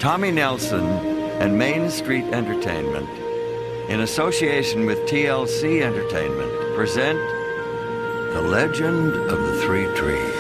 Tommy Nelson and Main Street Entertainment, in association with TLC Entertainment, present The Legend of the Three Trees.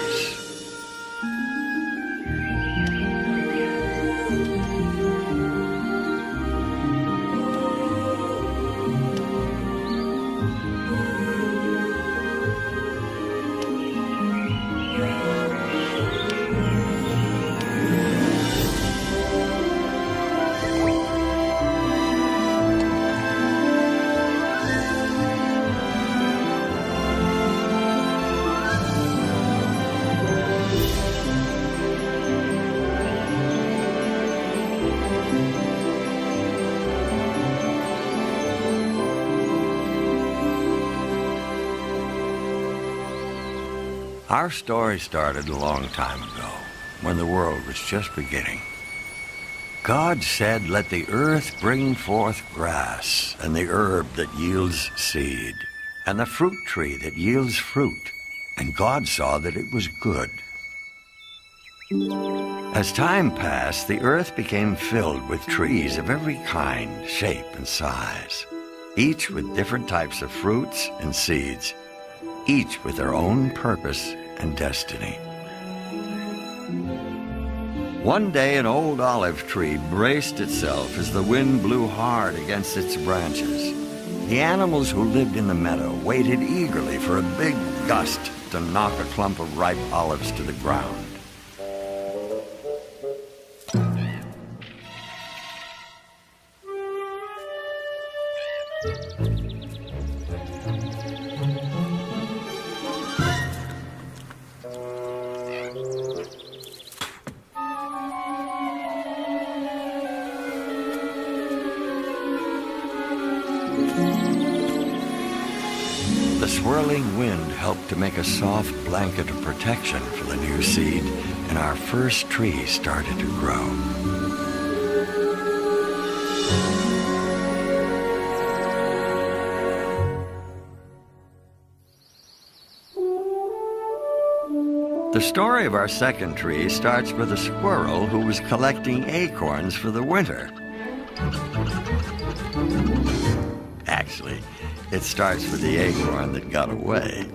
Our story started a long time ago, when the world was just beginning. God said, "Let the earth bring forth grass, and the herb that yields seed, and the fruit tree that yields fruit." And God saw that it was good. As time passed, the earth became filled with trees of every kind, shape, and size, each with different types of fruits and seeds, each with their own purpose and destiny. One day, an old olive tree braced itself as the wind blew hard against its branches. The animals who lived in the meadow waited eagerly for a big gust to knock a clump of ripe olives to the ground. The swirling wind helped to make a soft blanket of protection for the new seed, and our first tree started to grow. The story of our second tree starts with a squirrel who was collecting acorns for the winter. Actually, it starts with the acorn that got away.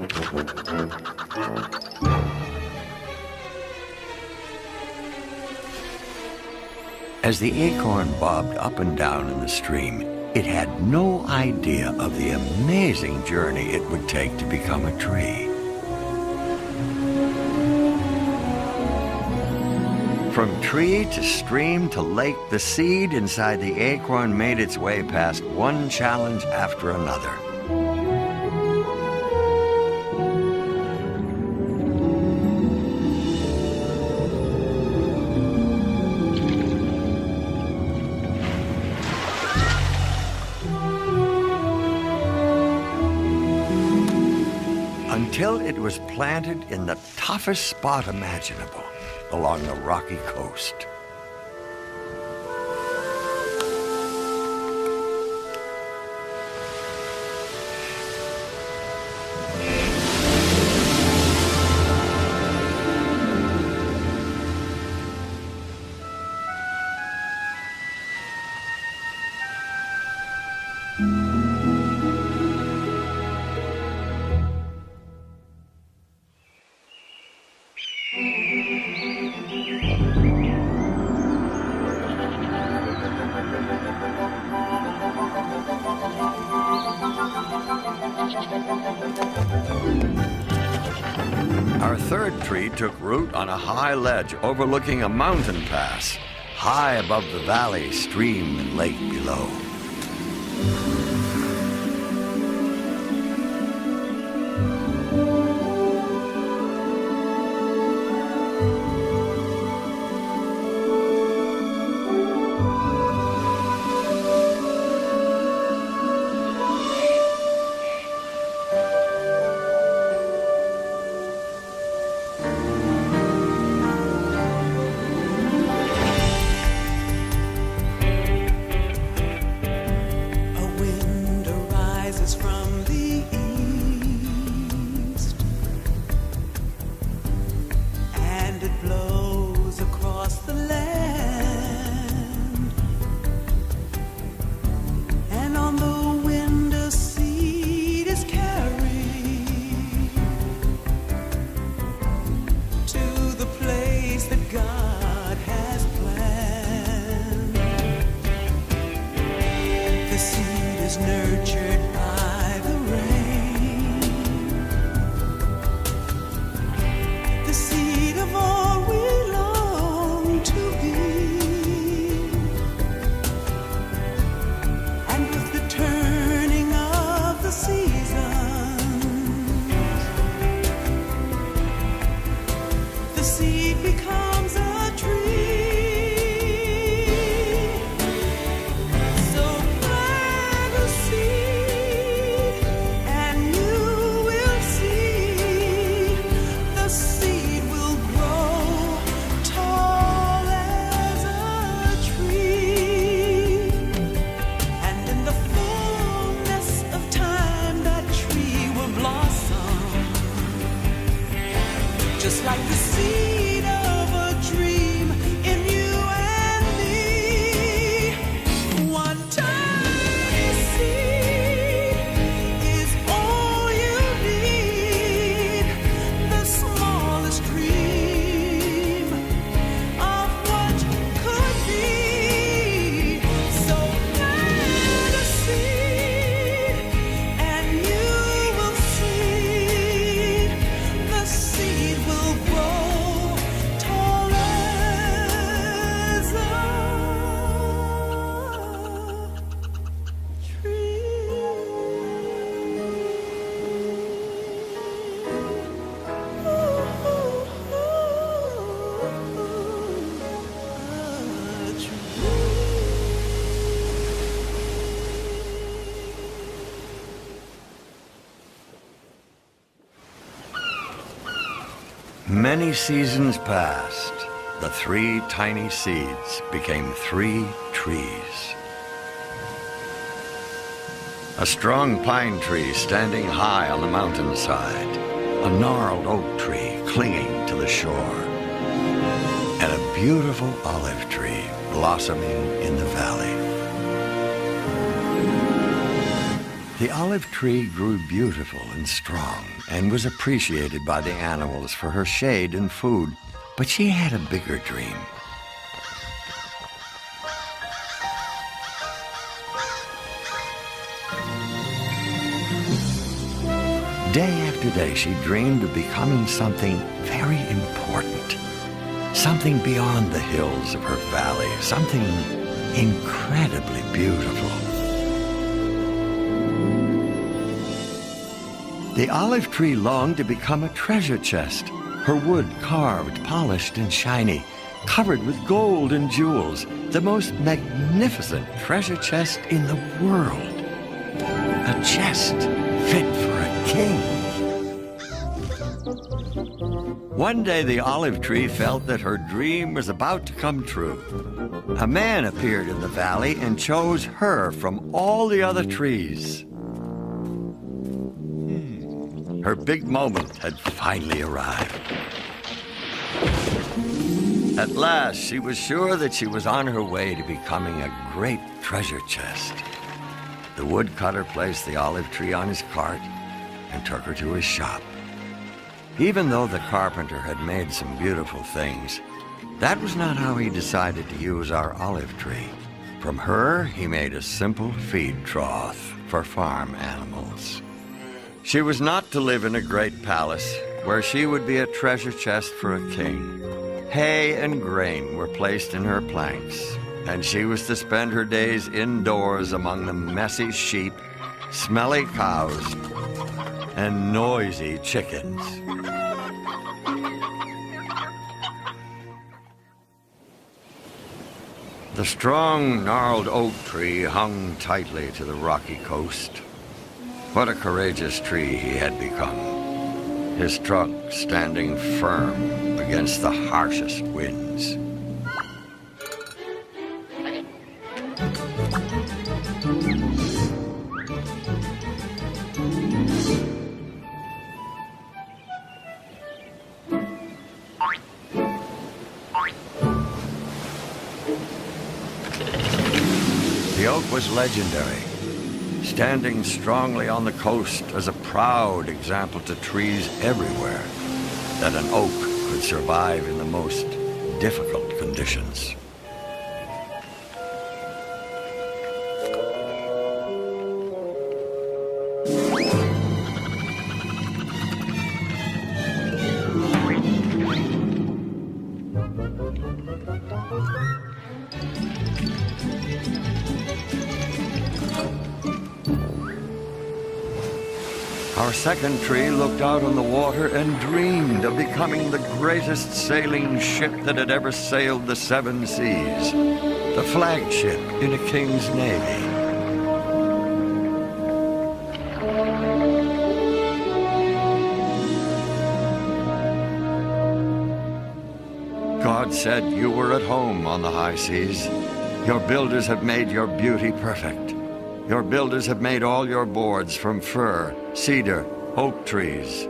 As the acorn bobbed up and down in the stream, it had no idea of the amazing journey it would take to become a tree. From tree to stream to lake, the seed inside the acorn made its way past one challenge after another. Until it was planted in the toughest spot imaginable, along the rocky coast. Our third tree took root on a high ledge overlooking a mountain pass, high above the valley, stream, and lake below. Many seasons passed. The 3 tiny seeds became 3 trees. A strong pine tree standing high on the mountainside, a gnarled oak tree clinging to the shore, and a beautiful olive tree blossoming in the valley. The olive tree grew beautiful and strong and was appreciated by the animals for her shade and food, but she had a bigger dream. Day after day, she dreamed of becoming something very important, something beyond the hills of her valley, something incredibly beautiful. The olive tree longed to become a treasure chest, her wood carved, polished, and shiny, covered with gold and jewels, the most magnificent treasure chest in the world. A chest fit for a king. One day, the olive tree felt that her dream was about to come true. A man appeared in the valley and chose her from all the other trees. Her big moment had finally arrived. At last, she was sure that she was on her way to becoming a great treasure chest. The woodcutter placed the olive tree on his cart and took her to his shop. Even though the carpenter had made some beautiful things, that was not how he decided to use our olive tree. From her, he made a simple feed trough for farm animals. She was not to live in a great palace where she would be a treasure chest for a king. Hay and grain were placed in her planks, and she was to spend her days indoors among the messy sheep, smelly cows, and noisy chickens. The strong, gnarled oak tree hung tightly to the rocky coast. What a courageous tree he had become, his trunk standing firm against the harshest winds. The oak was legendary, standing strongly on the coast as a proud example to trees everywhere that an oak could survive in the most difficult conditions. Our second tree looked out on the water and dreamed of becoming the greatest sailing ship that had ever sailed the 7 seas, the flagship in a king's navy. God said you were at home on the high seas. Your builders have made your beauty perfect. Your builders have made all your boards from fir, cedar, oak trees.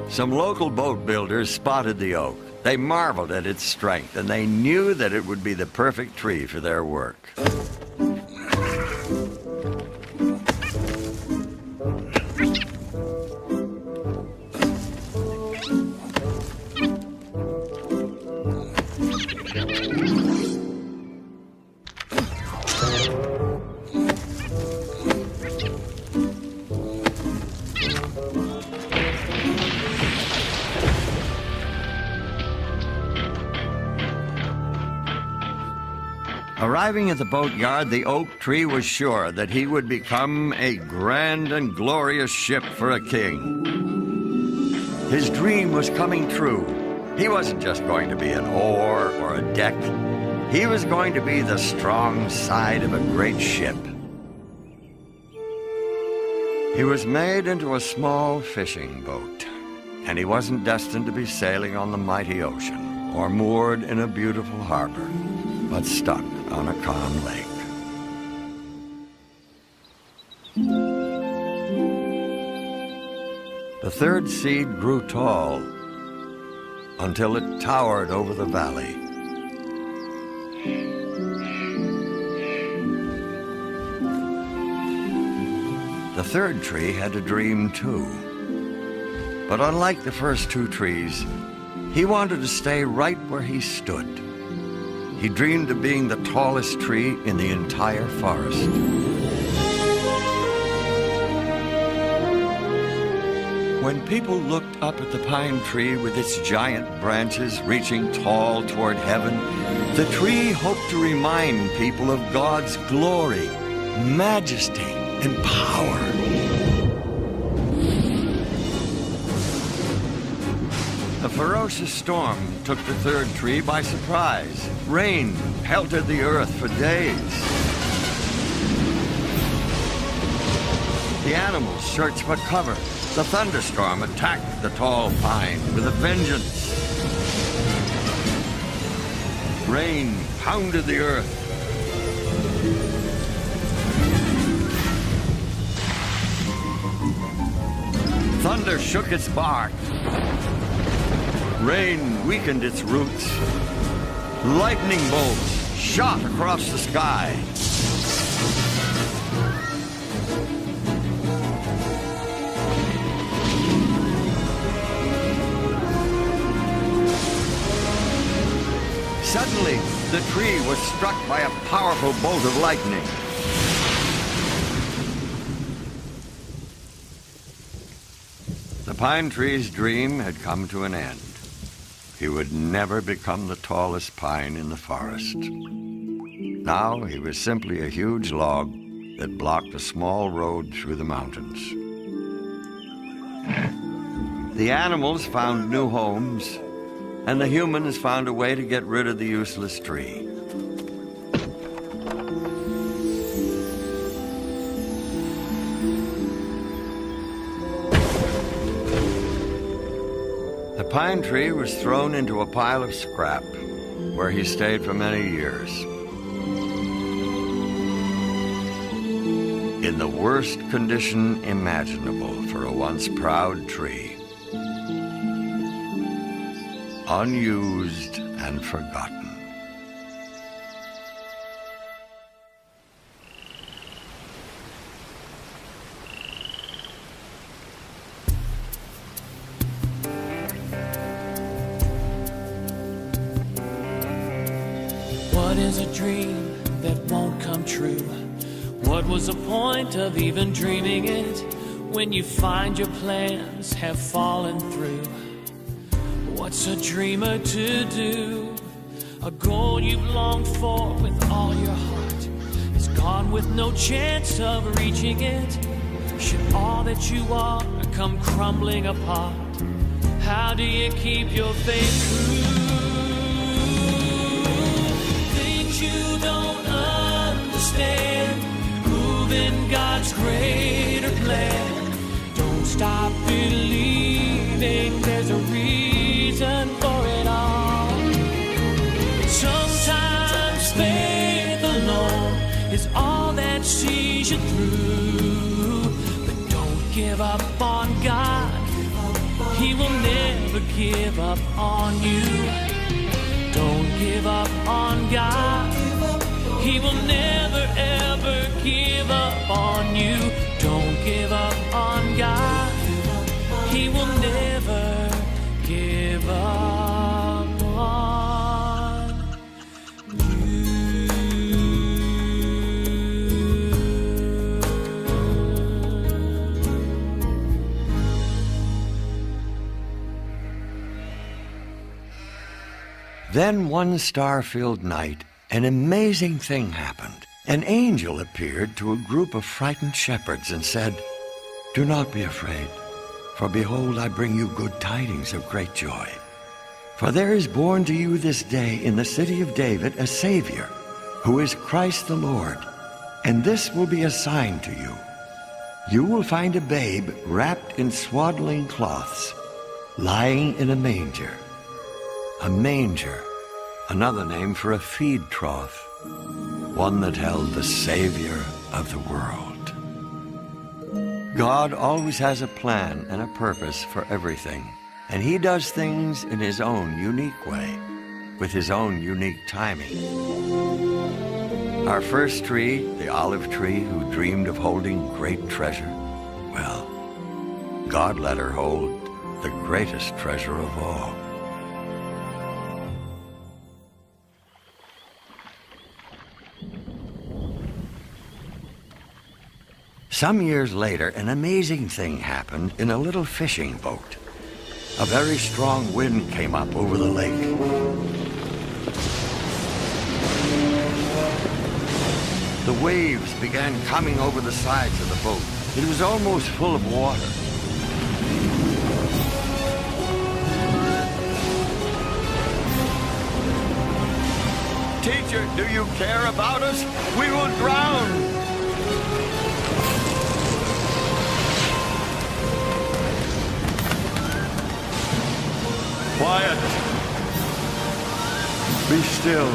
Some local boat builders spotted the oak. They marveled at its strength, and they knew that it would be the perfect tree for their work. Arriving at the boatyard, the oak tree was sure that he would become a grand and glorious ship for a king. His dream was coming true. He wasn't just going to be an oar or a deck. He was going to be the strong side of a great ship. He was made into a small fishing boat, and he wasn't destined to be sailing on the mighty ocean or moored in a beautiful harbor, but stuck on a calm lake. The third seed grew tall until it towered over the valley. The third tree had a dream too. But unlike the first two trees, he wanted to stay right where he stood. He dreamed of being the tallest tree in the entire forest. When people looked up at the pine tree with its giant branches reaching tall toward heaven, the tree hoped to remind people of God's glory, majesty, and power. A ferocious storm took the third tree by surprise. Rain pelted the earth for days. The animals searched for cover. The thunderstorm attacked the tall pine with a vengeance. Rain pounded the earth. Thunder shook its bark. Rain weakened its roots. Lightning bolts shot across the sky. Suddenly, the tree was struck by a powerful bolt of lightning. The pine tree's dream had come to an end. He would never become the tallest pine in the forest. Now he was simply a huge log that blocked a small road through the mountains. The animals found new homes, and the humans found a way to get rid of the useless tree. The pine tree was thrown into a pile of scrap, where he stayed for many years. In the worst condition imaginable for a once proud tree. Unused and forgotten. What is a dream that won't come true? What was the point of even dreaming it when you find your plans have fallen through? What's a dreamer to do? A goal you've longed for with all your heart is gone with no chance of reaching it. Should all that you are come crumbling apart, how do you keep your faith true? Things you don't understand, move in God's greater plan. Don't stop believing there's a reason for it all. Sometimes faith alone is all that sees you through. But don't give up on God. He will never give up on you. Don't give up on God. He will never ever give up on you. Don't give up on God. He will never give up on you. Then one star-filled night, an amazing thing happened. An angel appeared to a group of frightened shepherds and said, "Do not be afraid. For behold, I bring you good tidings of great joy. For there is born to you this day in the city of David a Savior, who is Christ the Lord. And this will be a sign to you. you will find a babe wrapped in swaddling cloths, lying in a manger. A manger, another name for a feed trough, one that held the Savior of the world. God always has a plan and a purpose for everything, and he does things in his own unique way, with his own unique timing. Our first tree, the olive tree who dreamed of holding great treasure, well, God let her hold the greatest treasure of all. Some years later, an amazing thing happened in a little fishing boat. A very strong wind came up over the lake. The waves began coming over the sides of the boat. It was almost full of water. Teacher, do you care about us? We will drown! Quiet! Be still.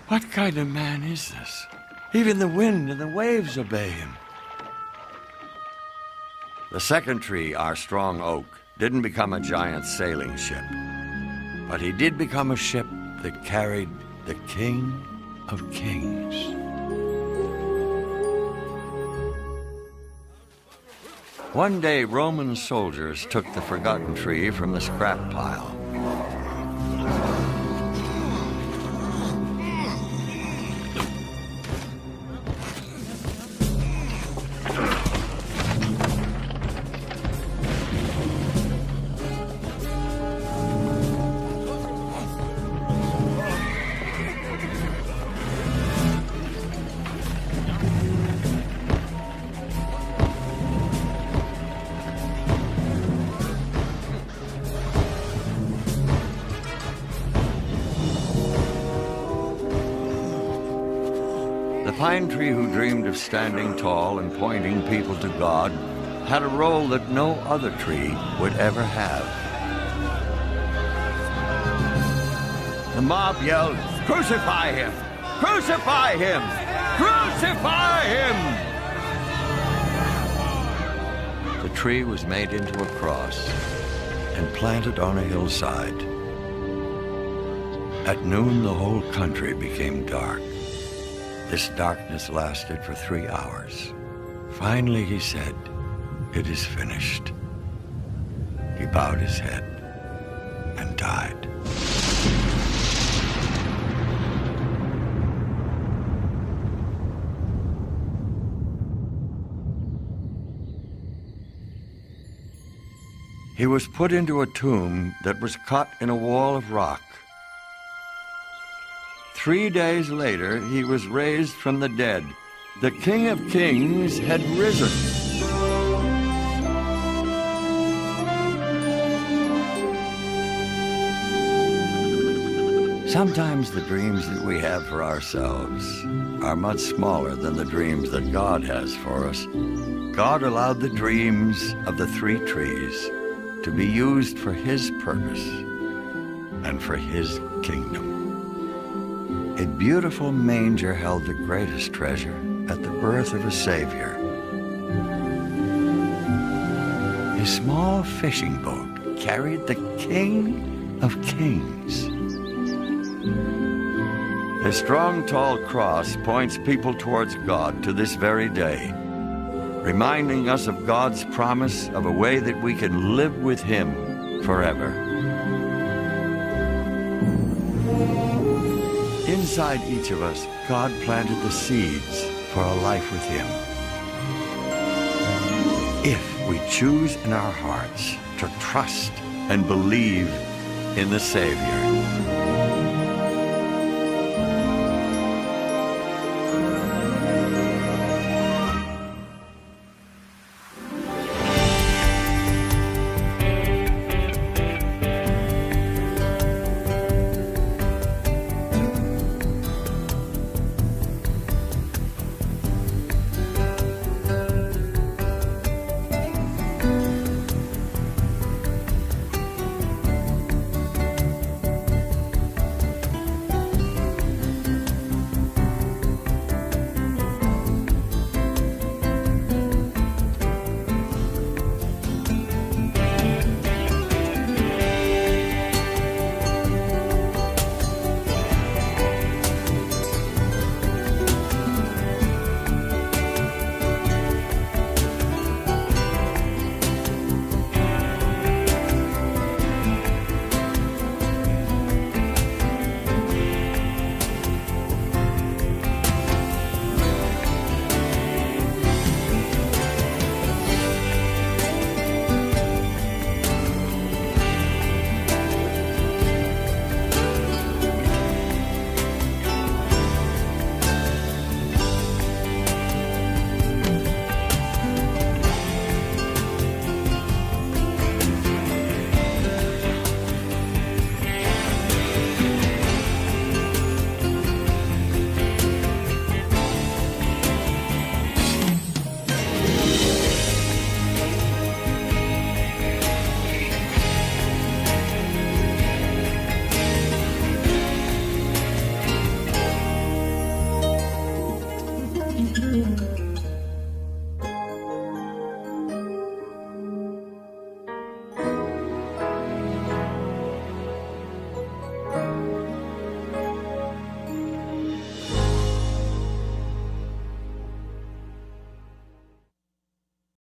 What kind of man is this? Even the wind and the waves obey him. The second tree, our strong oak, didn't become a giant sailing ship, but he did become a ship that carried the King of Kings. One day, Roman soldiers took the forgotten tree from the scrap pile. The pine tree who dreamed of standing tall and pointing people to God had a role that no other tree would ever have. The mob yelled, "Crucify him! Crucify him! Crucify him!" The tree was made into a cross and planted on a hillside. At noon, the whole country became dark. This darkness lasted for 3 hours. Finally, he said, "It is finished." He bowed his head and died. He was put into a tomb that was cut in a wall of rock. 3 days later, he was raised from the dead. The King of Kings had risen. Sometimes the dreams that we have for ourselves are much smaller than the dreams that God has for us. God allowed the dreams of the 3 trees to be used for his purpose and for his kingdom. A beautiful manger held the greatest treasure at the birth of a Savior. A small fishing boat carried the King of Kings. A strong, tall cross points people towards God to this very day, reminding us of God's promise of a way that we can live with him forever. Inside each of us, God planted the seeds for a life with him. If we choose in our hearts to trust and believe in the Savior.